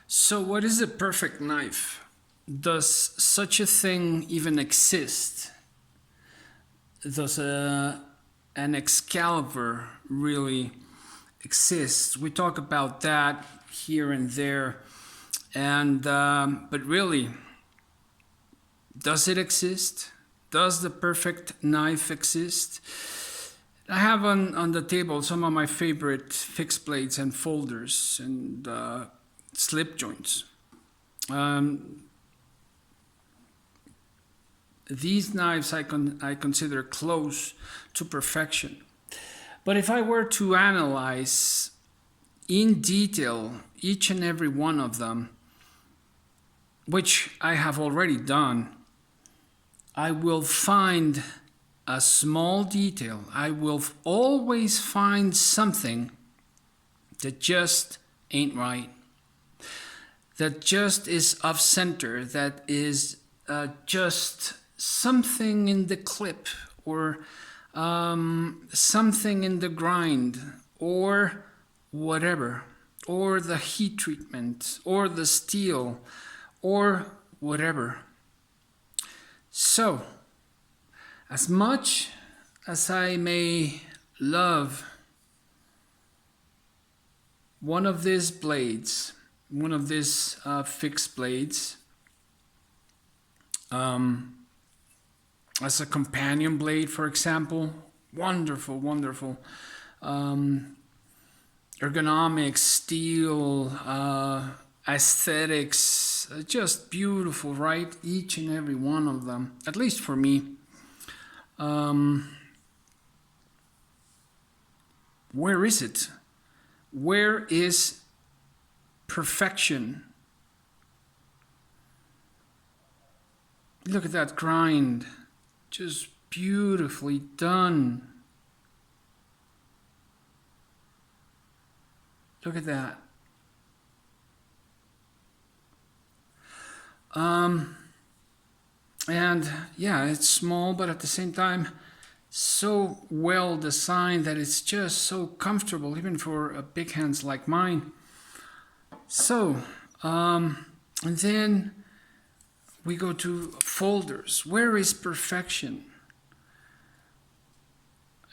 So, what is a perfect knife? Does such a thing even exist? Does an Excalibur really exist? We talk about that here and there, and but really, does it exist? Does the perfect knife exist? I have on the table some of my favorite fixed blades and folders and slip joints. Um, these knives I consider close to perfection. But if I were to analyze in detail each and every one of them, which I have already done, I will find a small detail. I will always find something that just ain't right, that just is off center, that is just something in the clip, or something in the grind, or whatever, or the heat treatment, or the steel, or whatever. So, as much as I may love one of these blades, one of these fixed blades, as a companion blade, for example, wonderful, wonderful. Ergonomics, steel, aesthetics, just beautiful, right? Each and every one of them, at least for me. Where is it? Where is perfection? Look at that grind, just beautifully done. Look at that. And yeah, it's small, but at the same time, so well designed that it's just so comfortable, even for big hands like mine. So, and then we go to folders. Where is perfection?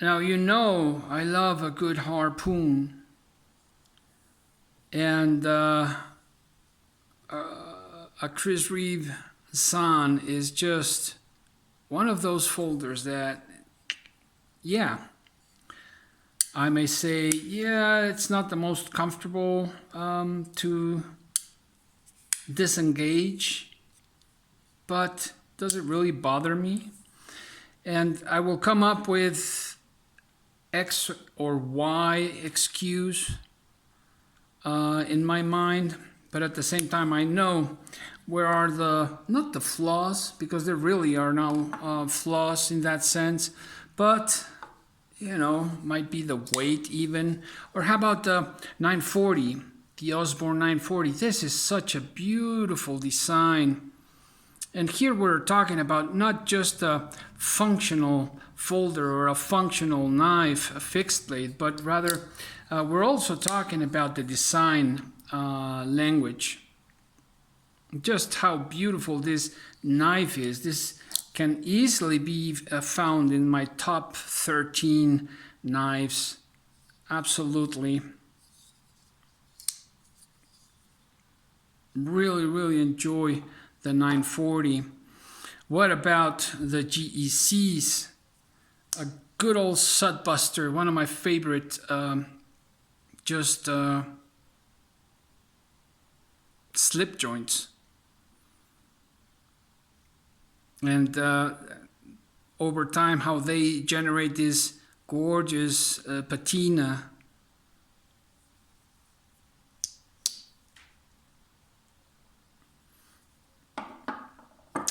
Now, you know I love a good harpoon. And a Chris Reeve Zahn is just one of those folders that, yeah, I may say, yeah, it's not the most comfortable to disengage, but does it really bother me? And I will come up with X or Y excuse in my mind, but at the same time I know where are not the flaws, because there really are no flaws in that sense, but might be the weight even. Or how about the 940, the Osborne 940? This is such a beautiful design. And here we're talking about not just a functional folder or a functional knife, a fixed blade, but rather we're also talking about the design language. Just how beautiful this knife is. This can easily be found in my top 13 knives. Absolutely. Really, really enjoy the 940. What about the GECs? A good old Sudbuster, one of my favorite slip joints. And over time, how they generate this gorgeous patina.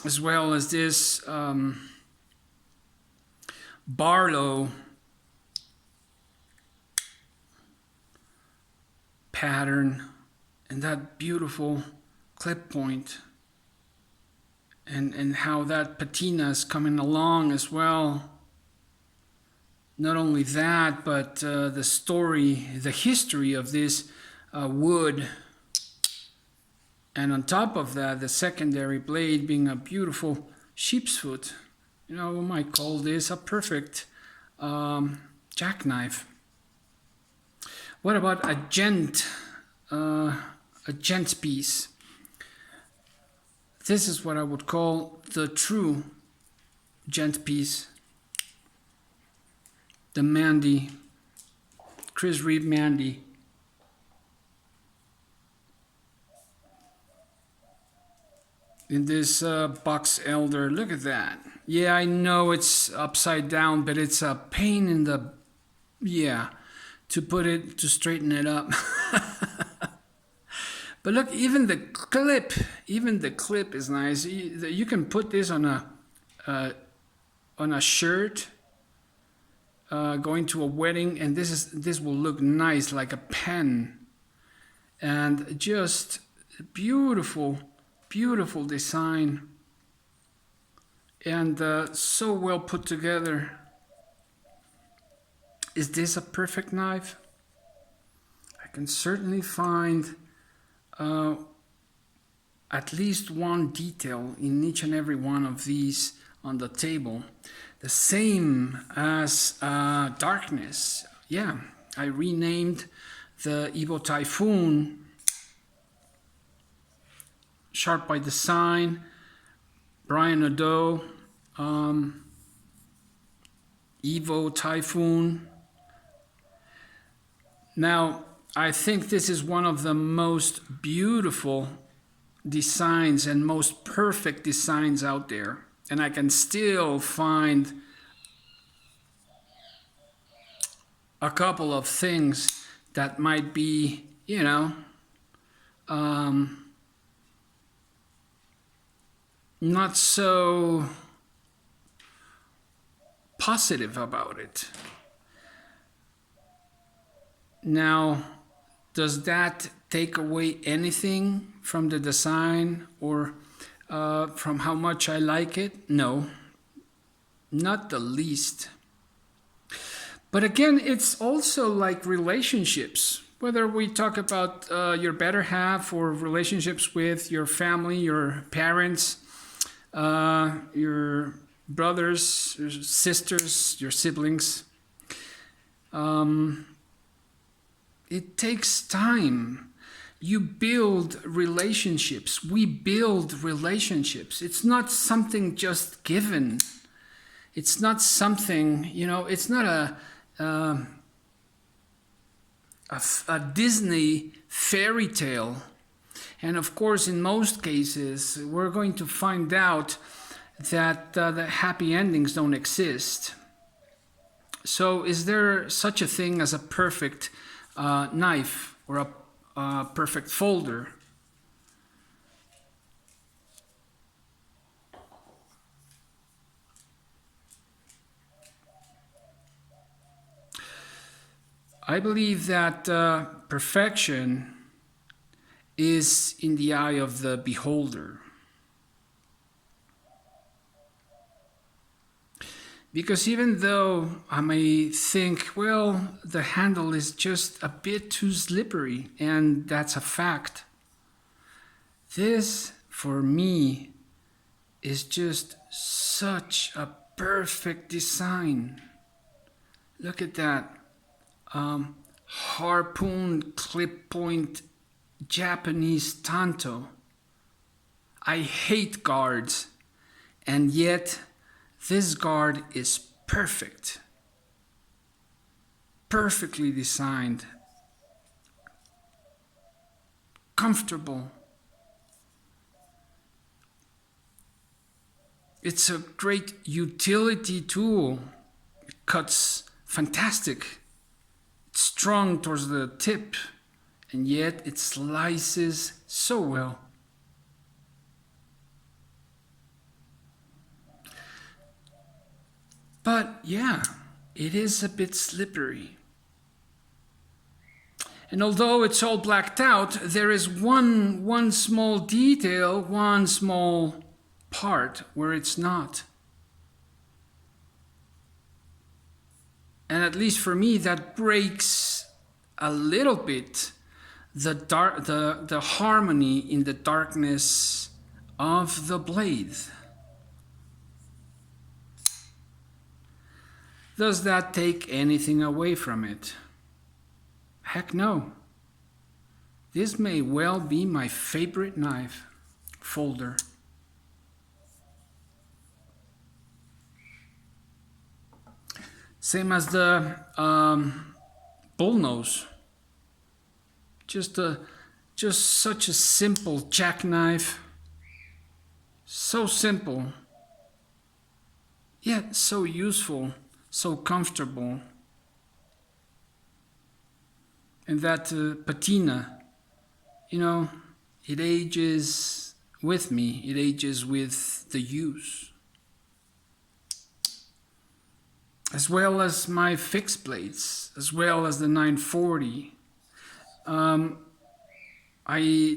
As well as this Barlow pattern and that beautiful clip point. And how that patina is coming along as well. Not only that, but the story, the history of this wood And on top of that, the secondary blade being a beautiful sheep's foot. You know, we might call this a perfect jackknife. What about a gent piece? This is what I would call the true gent piece. The Mandy, Chris Reeve Mandy. In this box elder, look at that. Yeah, I know it's upside down, but it's a pain in the, to straighten it up. But look, even the clip is nice. You can put this on a shirt, going to a wedding, and this will look nice, like a pen, and just beautiful design, and so well put together. Is this a perfect knife? I can certainly find at least one detail in each and every one of these on the table. The same as Darkness. Yeah, I renamed the Evo Typhoon Sharp by Design, Brian Odo, Evo Typhoon. Now, I think this is one of the most beautiful designs and most perfect designs out there. And I can still find a couple of things that might be, not so positive about it. Now, does that take away anything from the design or from how much I like it? No, not the least. But again, it's also like relationships. Whether we talk about your better half or relationships with your family, your parents, your brothers, your sisters, your siblings. It takes time. You build relationships. We build relationships. It's not something just given. It's not something, it's not a Disney fairy tale. And of course, in most cases, we're going to find out that the happy endings don't exist. So is there such a thing as a perfect knife or a perfect folder? I believe that perfection is in the eye of the beholder. Because even though I may think, well, the handle is just a bit too slippery, and that's a fact, this, for me, is just such a perfect design. Look at that. Harpoon clip point Japanese tanto. I hate guards, and yet this guard is perfect, perfectly designed, comfortable. It's a great utility tool. It cuts fantastic. It's strong towards the tip, and yet it slices so well. But yeah, it is a bit slippery. And although it's all blacked out, there is one small detail, one small part where it's not. And at least for me, that breaks a little bit the harmony in the darkness of the blade. Does that take anything away from it? Heck no. This may well be my favorite knife folder. Same as the bullnose. Just such a simple jackknife. So simple, yet so useful, so comfortable. And that patina, you know, it ages with me. It ages with the use. As well as my fixed blades, as well as the 940. I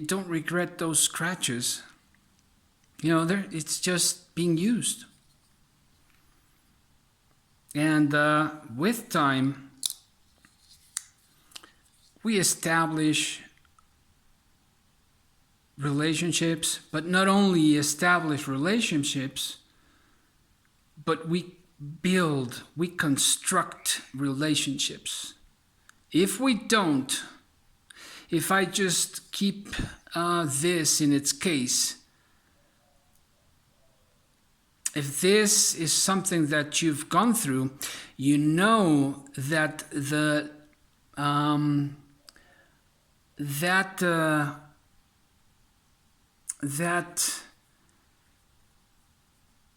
don't regret those scratches. You know, it's just being used. And with time, we establish relationships, but not only establish relationships, but we construct relationships. If we don't, if I just keep this in its case, if this is something that you've gone through, you know that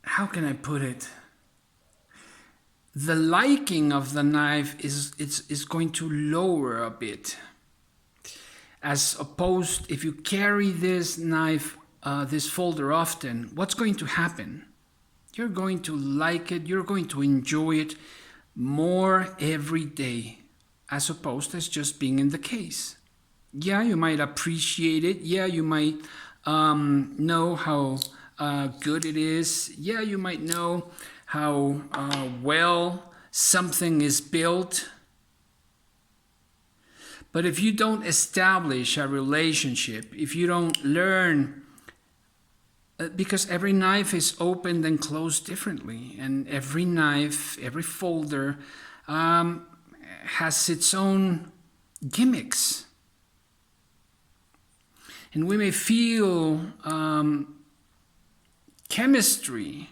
how can I put it? The liking of the knife is going to lower a bit. As opposed, if you carry this knife, this folder often, what's going to happen? You're going to like it, you're going to enjoy it more every day, as opposed to just being in the case. Yeah, you might appreciate it. Yeah, you might know how good it is. Yeah, you might know how well something is built. But if you don't establish a relationship, if you don't learn, because every knife is opened and closed differently, and every knife, every folder has its own gimmicks. And we may feel chemistry,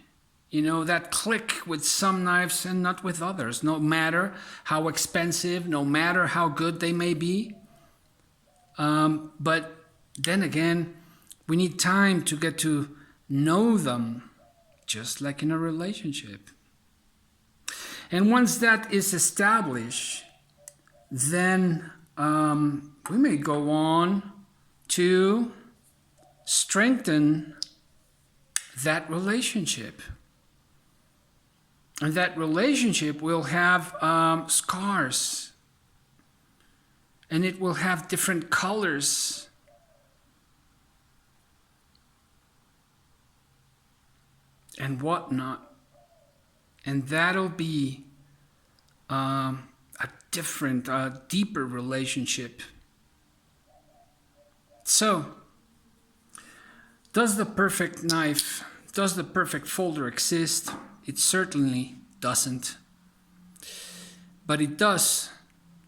you know, that click with some knives and not with others, no matter how expensive, no matter how good they may be. But then again, we need time to get to know them, just like in a relationship. And once that is established, then we may go on to strengthen that relationship. And that relationship will have scars. And it will have different colors. And whatnot. And that'll be a different, deeper relationship. So, does the perfect knife, does the perfect folder exist? It certainly doesn't. But it does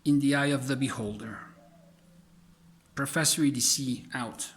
in the eye of the beholder. Professor EDC out.